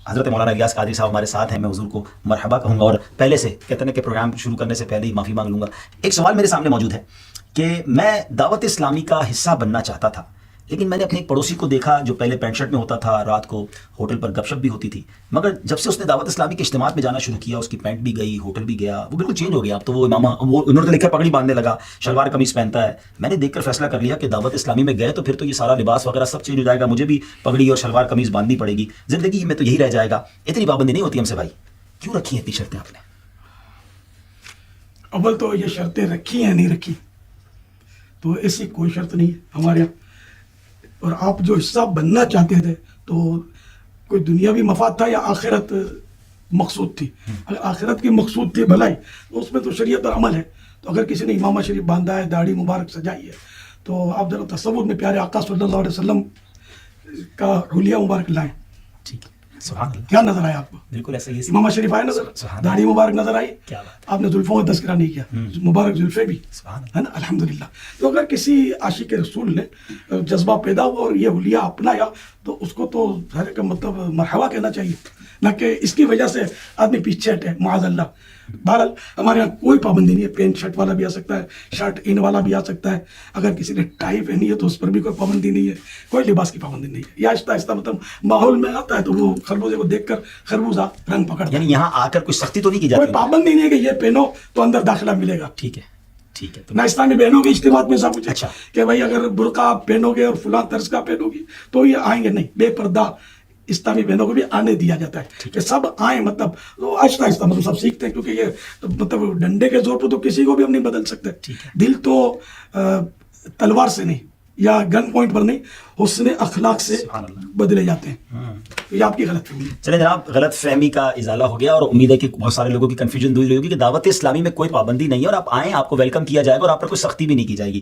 حضرت مولانا الیاس قادری صاحب ہمارے ساتھ ہیں. میں حضور کو مرحبا کہوں گا اور پہلے سے کہتے ہیں کہ پروگرام شروع کرنے سے پہلے ہی معافی مانگ لوں گا. ایک سوال میرے سامنے موجود ہے کہ میں دعوت اسلامی کا حصہ بننا چاہتا تھا، لیکن میں نے اپنے ایک پڑوسی کو دیکھا جو پہلے پینٹ شرٹ میں ہوتا تھا، رات کو ہوٹل پر گپ شپ بھی ہوتی تھی، مگر جب سے اس نے دعوت اسلامی کے اجتماعات میں جانا شروع کیا اس کی پینٹ بھی گئی، ہوٹل بھی گیا، وہ بالکل چینج ہو گیا. اب تو وہ امامہ، وہ انہوں نے لکھا پگڑی باندھنے لگا، شلوار قمیص پہنتا ہے. میں نے دیکھ کر فیصلہ کر لیا کہ دعوت اسلامی میں گئے تو پھر تو یہ سارا لباس وغیرہ سب چینج ہو جائے گا، مجھے بھی پگڑی اور شلوار قمیص باندھنی پڑے گی، زندگی میں تو یہی رہ جائے گا. اتنی پابندی نہیں ہوتی ہم سے بھائی. کیوں رکھی ہیں اتنی شرطیں آپ نے؟ اول تو یہ شرطیں رکھی ہیں نہیں رکھی تو ایسی کوئی شرط نہیں ہے ہمارے یہاں. اور آپ جو حصہ بننا چاہتے تھے تو کوئی دنیاوی مفاد تھا یا آخرت مقصود تھی؟ اگر آخرت کی مقصود تھی بھلائی تو اس میں تو شریعت اور عمل ہے. تو اگر کسی نے امامہ شریف باندھا ہے، داڑھی مبارک سجائی ہے، تو آپ ذرا تصور میں پیارے آقا صلی اللہ علیہ وسلم کا حلیہ مبارک لائیں. ٹھیک ہے، سبحان اللہ. کیا نظر آیا آپ کو؟ بالکل ایسا ہی ہے. امامہ شریف آئے نظر، سبحان داڑھی مبارک نظر آئی، کیا بات. آپ نے زلفوں کا تذکرہ نہیں کیا، مبارک زلفیں بھی، سبحان اللہ. ہے نا، الحمدللہ. تو اگر کسی عاشق رسول نے جذبہ پیدا ہوا اور یہ حلیہ اپنایا تو اس کو تو ہر کا مطلب مرحبا کہنا چاہیے، نہ کہ اس کی وجہ سے آدمی پیچھے ہٹے، معاذ اللہ. بہرحال ہمارے یہاں کوئی پابندی نہیں ہے. پینٹ شرٹ والا بھی آ سکتا ہے، شرٹ ان والا بھی آ سکتا ہے. اگر کسی نے ٹائی پہنی ہے تو اس پر بھی کوئی پابندی نہیں ہے، کوئی لباس کی پابندی نہیں ہے. یہ آہستہ آہستہ مطلب ماحول میں آتا ہے تو وہ خربوزے کو دیکھ کر خربوزہ رنگ پکڑتا ہے. یعنی یہاں آ کر کوئی سختی تو نہیں کی جاتی؟ کوئی پابندی نہیں ہے کہ یہ پہنو تو اندر داخلہ ملے گا. ٹھیک ہے، ٹھیک ہے. تو نہ اسلامی بہنوں کے اجتماعات میں سب کچھ اچھا. کہ بھائی اگر برقع آپ پہنو گے اور فلاں طرز کا پہنو گی تو یہ آئیں گے نہیں. بے پردہ اسلامی بہنوں کو بھی آنے دیا جاتا ہے کہ سب آئیں، مطلب وہ آہستہ آہستہ مطلب سب سیکھتے ہیں، کیونکہ یہ مطلب ڈنڈے کے زور پہ تو کسی کو بھی ہم نہیں بدل سکتے. دل تو تلوار سے نہیں یا گن پوائنٹ پر نہیں، حسن اخلاق سے بدلے جاتے ہیں. یہ آپ کی غلط فہمی ہے. چلیں جناب، غلط فہمی کا ازالہ ہو گیا اور امید ہے کہ بہت سارے لوگوں کی کنفیوژن دور ہوگی کہ دعوت اسلامی میں کوئی پابندی نہیں ہے اور آپ آئیں، آپ کو ویلکم کیا جائے گا اور آپ پر کوئی سختی بھی نہیں کی جائے گی.